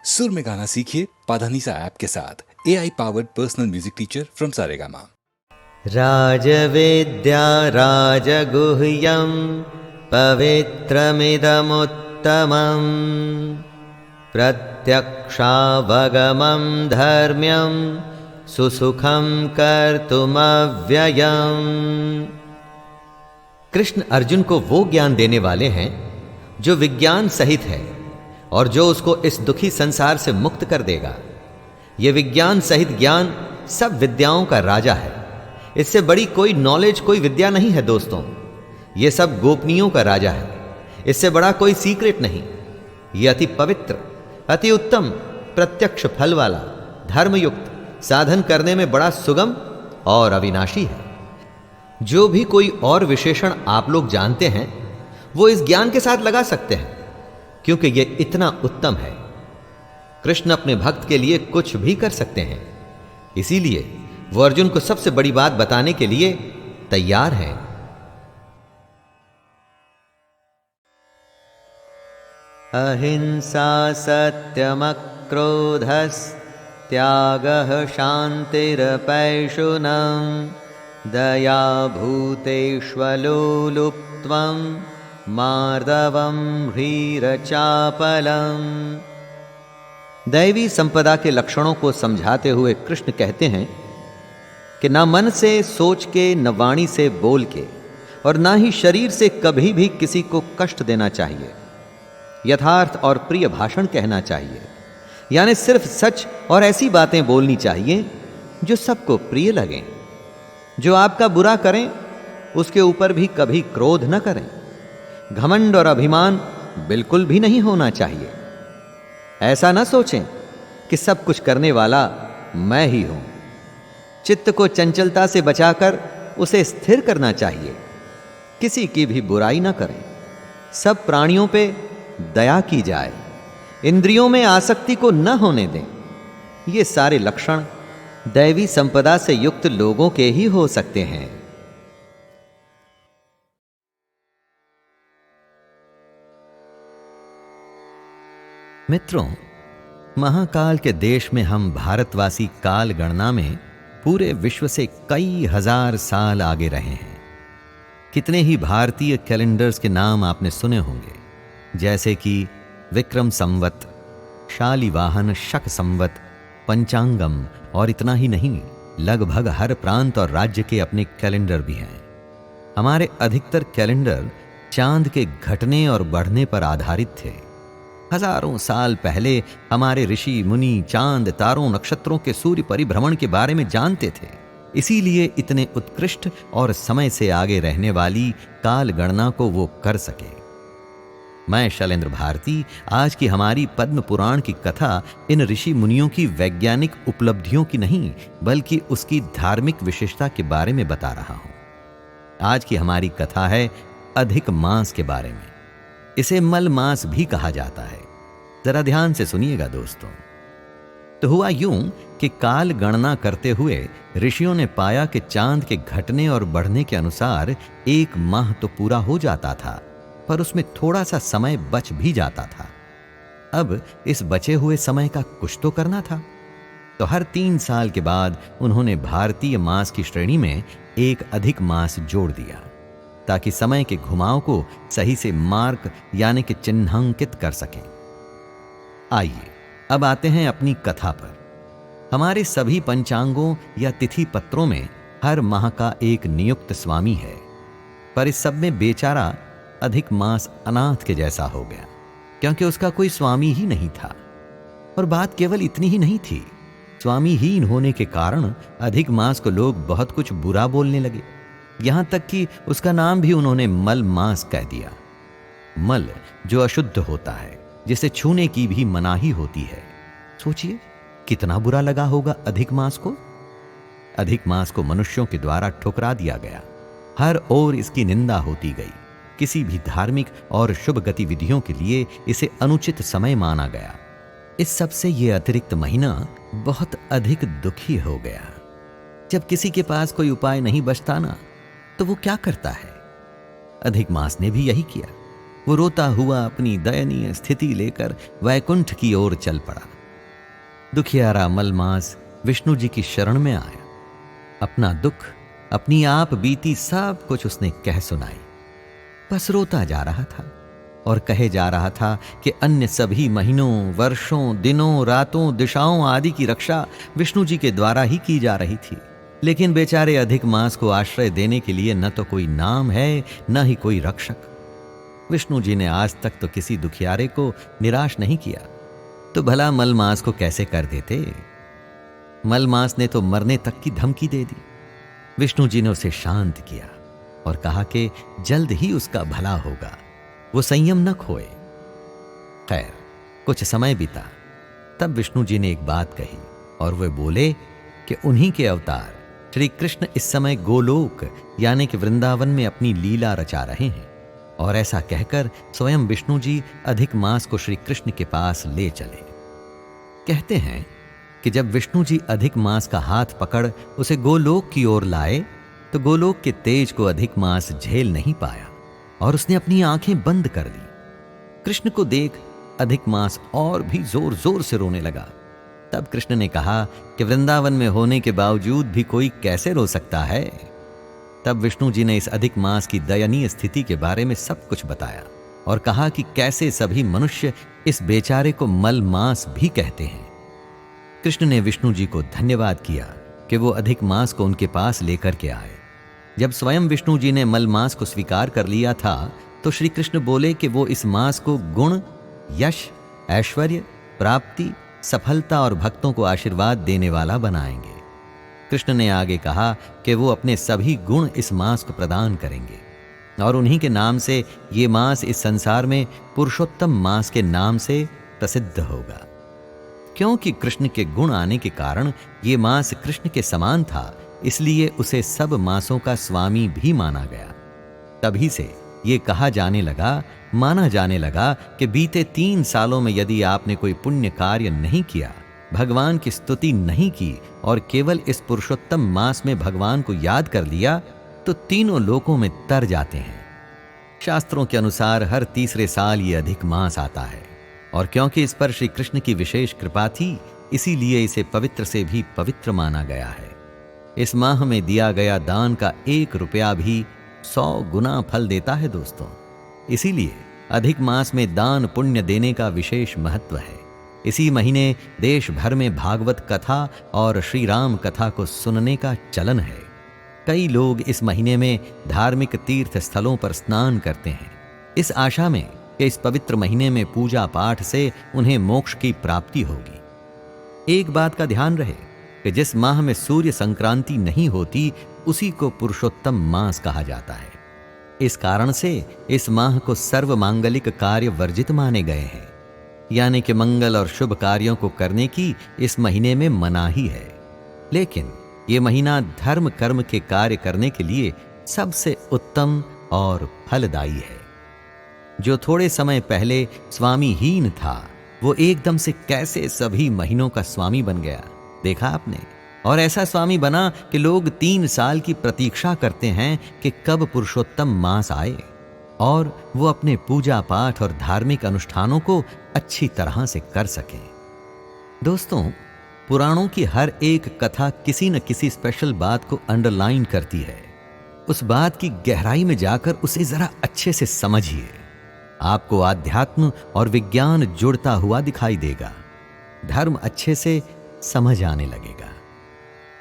सुर में गाना सीखिए पाधानीसा ऐप के साथ AI powered personal music teacher from Saregama. राजवेद्या राजगुह्यं पवित्रमिदमुत्तमम् प्रत्यक्षावगमं धर्म्यं सुसुखं कर्तुमव्ययम्। कृष्ण अर्जुन को वो ज्ञान देने वाले हैं जो विज्ञान सहित है और जो उसको इस दुखी संसार से मुक्त कर देगा। यह विज्ञान सहित ज्ञान सब विद्याओं का राजा है। इससे बड़ी कोई नॉलेज, कोई विद्या नहीं है दोस्तों। यह सब गोपनीयों का राजा है। इससे बड़ा कोई सीक्रेट नहीं। यह अति पवित्र, अति उत्तम, प्रत्यक्ष फल वाला, धर्मयुक्त, साधन करने में बड़ा सुगम और अविनाशी है। जो भी कोई और विशेषण आप लोग जानते हैं वो इस ज्ञान के साथ लगा सकते हैं, क्योंकि यह इतना उत्तम है। कृष्ण अपने भक्त के लिए कुछ भी कर सकते हैं, इसीलिए वो अर्जुन को सबसे बड़ी बात बताने के लिए तैयार है। अहिंसा सत्यमक्रोधस्त्यागः शान्तिरपैशुनम् दया भूतेष्वलोलुप्त्वं मार्दवं ह्रीरचापलम्। दैवी संपदा के लक्षणों को समझाते हुए कृष्ण कहते हैं कि ना मन से सोच के, न वाणी से बोल के, और ना ही शरीर से कभी भी किसी को कष्ट देना चाहिए। यथार्थ और प्रिय भाषण कहना चाहिए, यानी सिर्फ सच और ऐसी बातें बोलनी चाहिए जो सबको प्रिय लगें। जो आपका बुरा करें उसके ऊपर भी कभी क्रोध न करें। घमंड और अभिमान बिल्कुल भी नहीं होना चाहिए। ऐसा न सोचें कि सब कुछ करने वाला मैं ही हूं। चित्त को चंचलता से बचाकर उसे स्थिर करना चाहिए। किसी की भी बुराई न करें। सब प्राणियों पे दया की जाए। इंद्रियों में आसक्ति को न होने दें। ये सारे लक्षण दैवी संपदा से युक्त लोगों के ही हो सकते हैं। मित्रों, महाकाल के देश में हम भारतवासी काल गणना में पूरे विश्व से कई हजार साल आगे रहे हैं। कितने ही भारतीय कैलेंडर्स के नाम आपने सुने होंगे, जैसे कि विक्रम संवत, शालिवाहन, शक संवत, पंचांगम, और इतना ही नहीं, लगभग हर प्रांत और राज्य के अपने कैलेंडर भी हैं। हमारे अधिकतर कैलेंडर चांद के घटने और बढ़ने पर आधारित थे। हजारों साल पहले हमारे ऋषि मुनि चांद, तारों, नक्षत्रों के सूर्य परिभ्रमण के बारे में जानते थे। इसीलिए इतने उत्कृष्ट और समय से आगे रहने वाली काल गणना को वो कर सके। मैं शैलेंद्र भारती आज की हमारी पद्म पुराण की कथा इन ऋषि मुनियों की वैज्ञानिक उपलब्धियों की नहीं, बल्कि उसकी धार्मिक विशेषता के बारे में बता रहा हूं। आज की हमारी कथा है अधिक मास के बारे में। इसे मल मास भी कहा जाता है। जरा ध्यान से सुनिएगा दोस्तों। तो हुआ यूं कि काल गणना करते हुए ऋषियों ने पाया कि चांद के घटने और बढ़ने के अनुसार 1 माह तो पूरा हो जाता था, पर उसमें थोड़ा सा समय बच भी जाता था। अब इस बचे हुए समय का कुछ तो करना था। तो हर 3 साल के बाद उन्होंने भारतीय मास की श्रेणी में एक अधिक मास जोड़ दिया, ताकि समय के घुमाव को सही से मार्क यानी कि चिन्हांकित कर सकें। आइए अब आते हैं अपनी कथा पर। हमारे सभी पंचांगों या तिथि पत्रों में हर माह का एक नियुक्त स्वामी है, पर इस सब में बेचारा अधिक मास अनाथ के जैसा हो गया, क्योंकि उसका कोई स्वामी ही नहीं था। और बात केवल इतनी ही नहीं थी। स्वामीहीन होने के कारण अधिक मास को लोग बहुत कुछ बुरा बोलने लगे। यहां तक कि उसका नाम भी उन्होंने मल मास कह दिया। मल जो अशुद्ध होता है, जिसे छूने की भी मनाही होती है। सोचिए कितना बुरा लगा होगा अधिक मास को। अधिक मास को मनुष्यों के द्वारा ठुकरा दिया गया। हर ओर इसकी निंदा होती गई। किसी भी धार्मिक और शुभ गतिविधियों के लिए इसे अनुचित समय माना गया। इस सब से यह अतिरिक्त महीना बहुत अधिक दुखी हो गया। जब किसी के पास कोई उपाय नहीं बचता ना, तो वो क्या करता है? अधिक मास ने भी यही किया। वो रोता हुआ अपनी दयनीय स्थिति लेकर वैकुंठ की ओर चल पड़ा। दुखियारा मलमास विष्णु जी की शरण में आया। अपना दुख, अपनी आप बीती सब कुछ उसने कह सुनाई। बस रोता जा रहा था और कहे जा रहा था कि अन्य सभी महीनों, वर्षों, दिनों, रातों, दिशाओं आदि की रक्षा विष्णु जी के द्वारा ही की जा रही थी, लेकिन बेचारे अधिक मास को आश्रय देने के लिए न तो कोई नाम है, न ही कोई रक्षक। विष्णु जी ने आज तक तो किसी दुखियारे को निराश नहीं किया, तो भला मलमास को कैसे कर देते। मलमास ने तो मरने तक की धमकी दे दी। विष्णु जी ने उसे शांत किया और कहा कि जल्द ही उसका भला होगा, वो संयम न खोए। खैर, कुछ समय बीता, तब विष्णु जी ने एक बात कही और वे बोले कि उन्हीं के अवतार श्री कृष्ण इस समय गोलोक यानी कि वृंदावन में अपनी लीला रचा रहे हैं। और ऐसा कहकर स्वयं विष्णु जी अधिक मास को श्री कृष्ण के पास ले चले। कहते हैं कि जब विष्णु जी अधिक मास का हाथ पकड़ उसे गोलोक की ओर लाए, तो गोलोक के तेज को अधिक मास झेल नहीं पाया और उसने अपनी आंखें बंद कर ली। कृष्ण को देख अधिक मास और भी जोर जोर से रोने लगा। तब कृष्ण ने कहा कि वृंदावन में होने के बावजूद भी कोई कैसे रो सकता है। तब विष्णु जी ने इस अधिक मास की दयनीय स्थिति के बारे में सब कुछ बताया और कहा कि कैसे सभी मनुष्य इस बेचारे को मल मास भी कहते हैं। कृष्ण ने विष्णु जी को धन्यवाद किया कि वो अधिक मास को उनके पास लेकर के आए। जब स्वयं विष्णु जी ने मल मास को स्वीकार कर लिया था, तो श्री कृष्ण बोले कि वो इस मास को गुण, यश, ऐश्वर्य, प्राप्ति, सफलता और भक्तों को आशीर्वाद देने वाला बनाएंगे। कृष्ण ने आगे कहा कि वो अपने सभी गुण इस मास को प्रदान करेंगे और उन्हीं के नाम से ये मास इस संसार में पुरुषोत्तम मास के नाम से प्रसिद्ध होगा। क्योंकि कृष्ण के गुण आने के कारण ये मास कृष्ण के समान था, इसलिए उसे सब मासों का स्वामी भी माना गया। तभी से ये कहा जाने लगा, माना जाने लगा कि बीते 3 सालों में यदि आपने कोई पुण्य कार्य नहीं किया, भगवान की स्तुति नहीं की और केवल इस पुरुषोत्तम मास में भगवान को याद कर लिया, तो तीनों लोकों में तर जाते हैं। शास्त्रों के अनुसार हर तीसरे साल ये अधिक मास आता है और क्योंकि इस पर श्री कृष्ण की विशेष कृपा थी, इसीलिए इसे पवित्र से भी पवित्र माना गया है। इस माह में दिया गया दान का 1 रुपया भी 100 गुना फल देता है दोस्तों। इसीलिए अधिक मास में दान पुण्य देने का विशेष महत्व है। इसी महीने देश भर में भागवत कथा और श्री राम कथा को सुनने का चलन है। कई लोग इस महीने में धार्मिक तीर्थ स्थलों पर स्नान करते हैं, इस आशा में कि इस पवित्र महीने में पूजा पाठ से उन्हें मोक्ष की प्राप्ति होगी। एक बात का ध्यान रहे कि जिस माह में सूर्य संक्रांति नहीं होती, उसी को पुरुषोत्तम मास कहा जाता है। इस कारण से इस माह को सर्व मांगलिक कार्य वर्जित माने गए हैं, यानी कि मंगल और शुभ कार्यों को करने की इस महीने में मनाही है। लेकिन ये महीना धर्म कर्म के कार्य करने के लिए सबसे उत्तम और फलदायी है। जो थोड़े समय पहले स्वामीहीन था, वो एकदम से कैसे सभी महीनों का स्वामी बन गया, देखा आपने। और ऐसा स्वामी बना कि लोग 3 साल की प्रतीक्षा करते हैं कि कब पुरुषोत्तम मास आए और वो अपने पूजा पाठ और धार्मिक अनुष्ठानों को अच्छी तरह से कर सकें। दोस्तों, पुराणों की हर एक कथा किसी न किसी स्पेशल बात को अंडरलाइन करती है। उस बात की गहराई में जाकर उसे जरा अच्छे से समझिए, आपको आध्यात्म और विज्ञान जुड़ता हुआ दिखाई देगा, धर्म अच्छे से समझ आने लगेगा।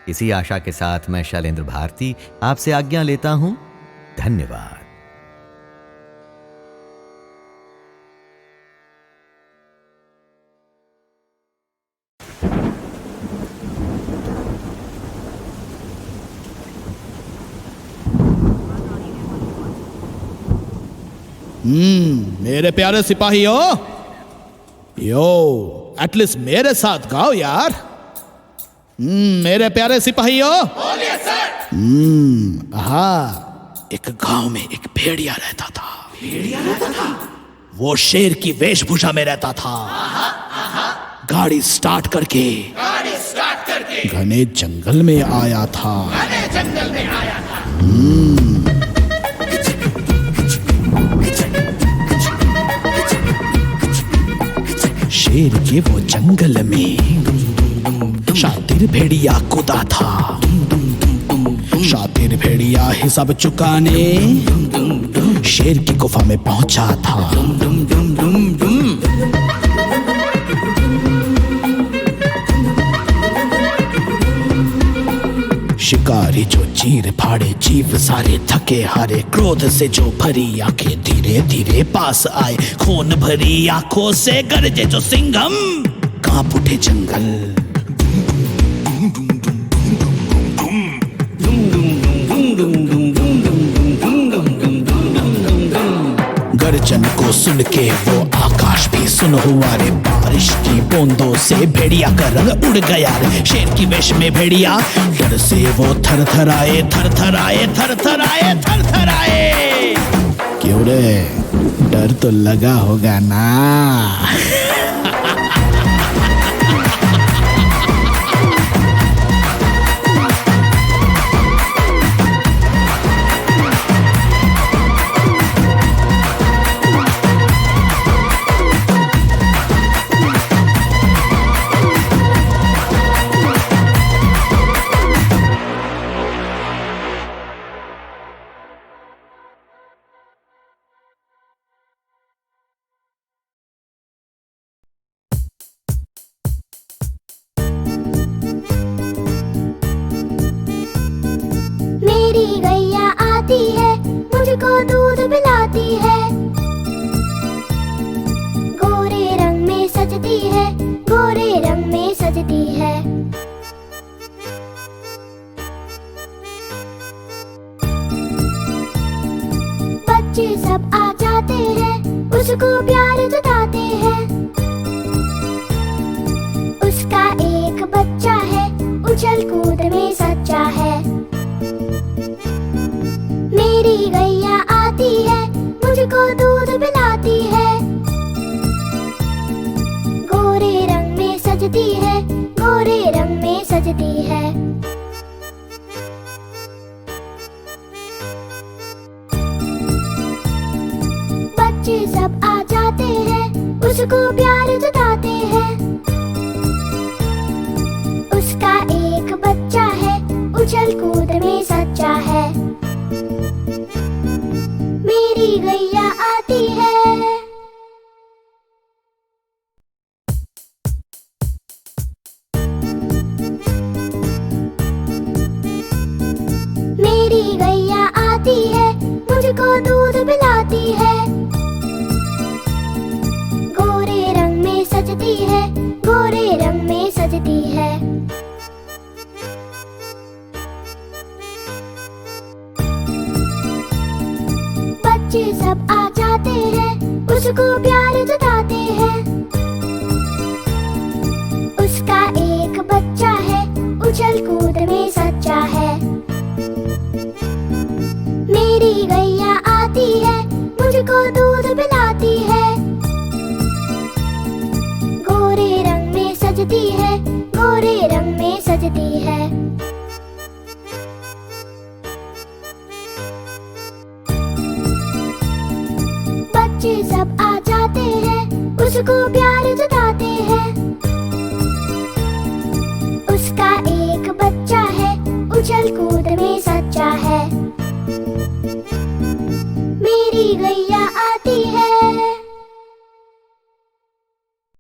इसी आशा के साथ मैं शैलेंद्र भारती आपसे आज्ञा लेता हूं। धन्यवाद। मेरे प्यारे सिपाहियों, यो एटलीस्ट मेरे साथ गाओ यार। मेरे प्यारे सिपाहियों, बोलिए सर। हाँ, एक गांव में एक भेड़िया रहता था। भेड़िया रहता था? वो शेर की वेशभूषा में रहता था। गाड़ी स्टार्ट करके घने जंगल में आया था। शेर के वो जंगल में शातिर भेड़िया कूदा था, शातिर भेड़िया हिसाब चुकाने शेर की गुफा में पहुंचा था। शिकारी जो चीर फाड़े, जीव सारे थके हारे, क्रोध से जो भरी आंखें धीरे धीरे पास आए, खून भरी आंखों से गरजे जो सिंघम, कांप उठे जंगल। गर्जन को सुन के वो आकाश भी सुन हुआ रे, बारिश की बूंदों से भेड़िया का रंग उड़ गया रे। शेर की वेश में भेड़िया डर से वो थर थर आए, थर थर आए, थर थर आए, थर थर आए। क्यों रे, डर तो लगा होगा ना। मेरी गैया आती है, मुझको दूध पिलाती है, गोरे रंग में सजती है, गोरे रंग में सजती है। बच्चे सब आ जाते हैं, उसको प्यार जताते हैं। उसका एक बच्चा है, उछल कूद में सच्चा है। मेरी गैया आती है, मुझको दूध पिलाती है, गोरे रंग में सजती है, गोरे रंग में सजती है। बच्चे सब आ जाते हैं, उसको प्यार जताते हैं। उसका एक बच्चा है, उछल कूद में सच्चा है। मेरी गैया आती है। मेरी गैया आती है, मुझको दूध पिलाती है, गोरे रंग में सजती है, गोरे रंग में सजती है। बच्चे सब आ जाते हैं, उसको प्यार जताते हैं। उसका एक बच्चा है, उछल कूद में सच्चा है। मेरी गैया आती है, मुझको दूध पिलाती है, गोरे रंग में सजती है, गोरे रंग में सजती है। बच्चे सब आ